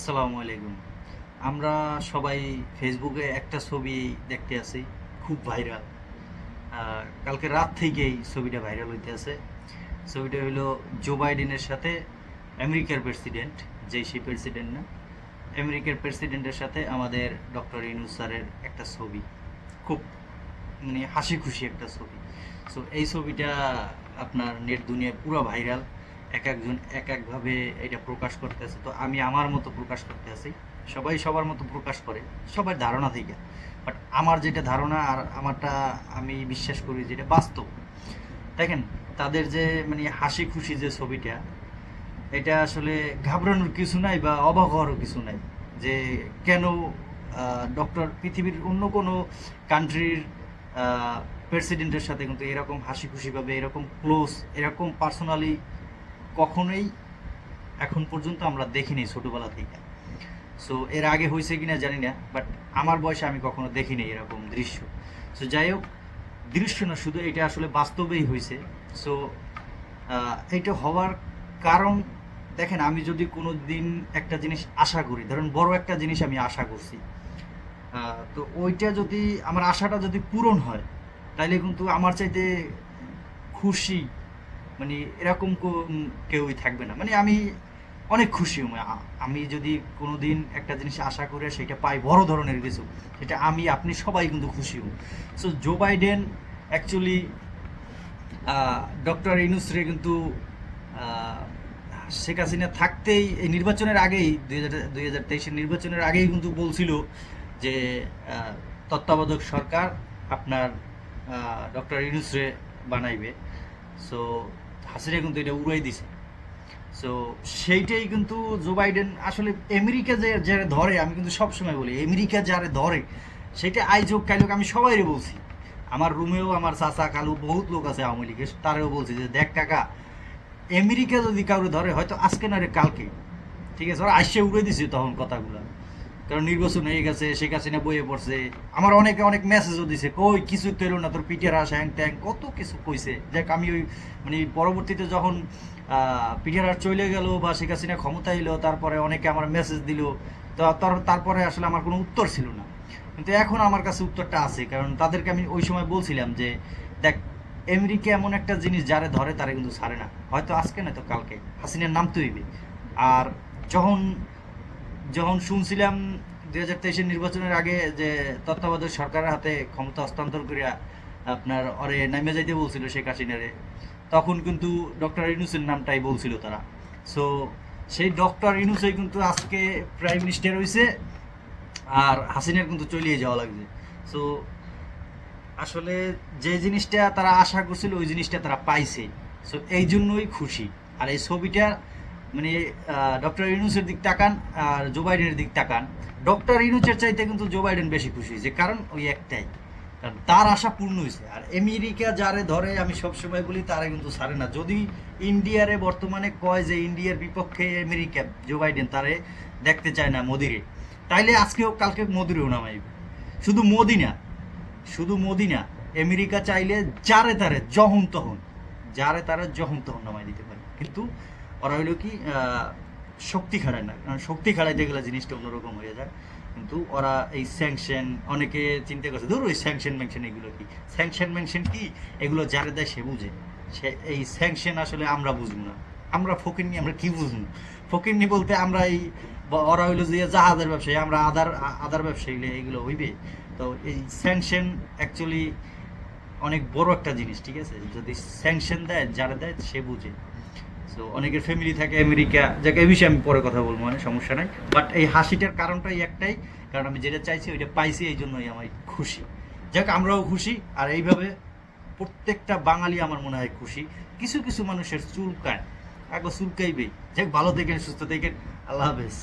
আসসালামু আলাইকুম। আমরা সবাই ফেসবুকে একটা ছবি দেখতে আছি, খুব ভাইরাল। কালকে রাত থেকেই ছবিটা ভাইরাল হইতে আছে। ছবিটা হলো জো বাইডেনের সাথে আমেরিকার প্রেসিডেন্ট, যেই সেই প্রেসিডেন্ট না, আমেরিকার প্রেসিডেন্টের সাথে আমাদের ডক্টর ইউনূস স্যারের একটা ছবি। খুব মানে হাসি খুশি একটা ছবি। সো এই ছবিটা আপনার নেট দুনিয়ায় পুরো ভাইরাল। এক একজন এক একভাবে এটা প্রকাশ করতেছে, তো আমি আমার মতো প্রকাশ করতে আছি। সবাই সবার মতো প্রকাশ করে, সবার ধারণা থেকে। বাট আমার যেটা ধারণা আর আমারটা, আমি বিশ্বাস করি যেটা বাস্তব। দেখেন, তাদের যে মানে হাসি খুশি যে ছবিটা, এটা আসলে ঘাবড়ানোর কিছু নাই বা অবাক হওয়ারও কিছু নাই। যে কেন ডক্টর পৃথিবীর অন্য কোনো কান্ট্রির প্রেসিডেন্টের সাথে কিন্তু এরকম হাসি খুশিভাবে, এরকম ক্লোজ, এরকম পার্সোনালি কখনোই এখন পর্যন্ত আমরা দেখিনি ছোটোবেলা থেকে। সো এর আগে হয়েছে কিনা জানি না, বাট আমার বয়সে আমি কখনো দেখিনি এরকম দৃশ্য। সো যাই হোক, দৃশ্য না, শুধু এটা আসলে বাস্তবেই হয়েছে। সো এটা হওয়ার কারণ, দেখেন, আমি যদি কোনো দিন একটা জিনিস আশা করি, ধরেন বড় একটা জিনিস আমি আশা করছি, তো ওইটা যদি, আমার আশাটা যদি পূরণ হয়, তাইলে কিন্তু আমার চাইতে খুশি মানে এরকম কেউই থাকবে না। মানে আমি অনেক খুশি হই। আমি যদি কোনো দিন একটা জিনিস আশা করে সেটা পাই, বড় ধরনের কিছু, সেটা আমি আপনি সবাই কিন্তু খুশি হই। So Joe Biden actually doctor ইউনূসরে কিন্তু আহ, শেখ হাসিনা থাকতেই, এই নির্বাচনের আগেই, 2023-এর নির্বাচনের আগেই কিন্তু বলছিল যে তত্ত্বাবধায়ক সরকার আপনার ডক্টর ইউনূসরে বানাইবে। সো হাসিনা কিন্তু এটা উড়াই দিছে। সো সেইটাই কিন্তু জো বাইডেন আসলে, আমেরিকা যে যারা ধরে, আমি কিন্তু সবসময় বলি আমেরিকা যারা ধরে, সেটা আইজ হোক কাল হোক, আমি সবাইরে বলছি। আমার রুমেও আমার চাচা কালু বহুত লোক আছে আওয়ামী লীগের, তারেও বলছি যে দেখ টাকা, আমেরিকা যদি কাউরে ধরে হয়তো আজকে না রে কালকে, ঠিক আছে, ওরা আসছে উড়ে দিছে তখন কথাগুলো। কারণ নির্বাচন হয়ে গেছে, শেখ হাসিনা বইয়ে পড়ছে। আমার অনেকে অনেক মেসেজও দিছে, কই কিছু তো এলো না, তোর পিঠের আস হ্যাং ট্যাং কত কিছু কইছে। দেখ আমি ওই মানে পরবর্তীতে যখন পিঠের আর চলে গেল বা শেখ হাসিনা ক্ষমতা এলো, তারপরে অনেকে আমার মেসেজ দিল, তো তারপরে আসলে আমার কোনো উত্তর ছিল না। কিন্তু এখন আমার কাছে উত্তরটা আছে, কারণ তাদেরকে আমি ওই সময় বলছিলাম যে দেখ, আমেরিকা এমন একটা জিনিস যারে ধরে তারে কিন্তু ছাড়ে না, হয়তো আজকে না তো কালকে হাসিনার নাম হইবে। আর যখন যখন শুনছিলাম 2023-এর নির্বাচনের আগে যে তত্ত্বাবধায়ক সরকারের হাতে ক্ষমতা হস্তান্তর করিয়া আপনার অরে নামে যাইতে বলছিল শেখ হাসিনারে, তখন কিন্তু ডক্টর ইউনূসের নামটাই বলছিল তারা। সো সেই ডক্টর ইউনূসই কিন্তু আজকে প্রাইম মিনিস্টার হয়েছে, আর হাসিনার কিন্তু চলিয়ে যাওয়া লাগছে। সো আসলে যে জিনিসটা তারা আশা করছিল ওই জিনিসটা তারা পাইছে। সো এই জন্যই খুশি। আর এই ছবিটা মানে ডক্টর ইউনূসের দিক তাকান আর জো বাইডেনের দিক তাকান, ডক্টর ইউনূসের চাইতে কিন্তু জো বাইডেন বেশি খুশি হয়েছে। কারণ ওই একটাই, কারণ তার আশা পূর্ণ হয়েছে। আর আমেরিকা যারে ধরে, আমি সবসময় বলি, তারা কিন্তু ছাড়ে না। যদি ইন্ডিয়ারে বর্তমানে কয় যে ইন্ডিয়ার বিপক্ষে আমেরিকা, জো বাইডেন তারে দেখতে চায় না মোদিরে, তাইলে আজকে হোক কালকে মোদিরেও নামাইবে। শুধু মোদি না, শুধু মোদি না, আমেরিকা চাইলে যারে তারে যখন তখন, যারে তারে যখন তখন নামাই দিতে পারে। কিন্তু ওরা হইলো কি, শক্তি খাড়ায় না। কারণ শক্তি খাড়াইতে গেলে জিনিসটা অন্যরকম হয়ে যায়। কিন্তু ওরা এই স্যাংশন, অনেকে চিন্তা করছে ধরো ওই স্যাংশন ম্যাংশন, এগুলো কি স্যাংশন ম্যাংশন কি, এগুলো যারে দেয় সে বুঝে। সে এই স্যাংশন আসলে আমরা বুঝবো না, আমরা ফকিরনি, আমরা কি বুঝবো ফকিরনি বলতে? আমরা এই ওরা হইলো যে জাহাজের ব্যবসায়ী, আমরা আদার আদার ব্যবসায়ী, এগুলো হইবে। তো এই স্যাংশন অ্যাকচুয়ালি অনেক বড় একটা জিনিস, ঠিক আছে? যদি স্যাংশন দেয়, যারা দেয় সে বুঝে। সো অনেকের ফ্যামিলি থাকে আমেরিকা, যাকে এই বিষয়ে আমি পরে কথা বলবো, মানে সমস্যা নাই। বাট এই হাসিটার কারণটাই একটাই, কারণ আমি যেটা চাইছি ওইটা পাইছি, এই জন্যই আমি খুশি। যাক, আমরাও খুশি। আর এইভাবে প্রত্যেকটা বাঙালি আমার মনে হয় খুশি। কিছু কিছু মানুষের চুলকায়, আগে চুলকাইবেই। যাক, ভালো থেকেন, সুস্থ থেকেন, আল্লাহ হাফেজ।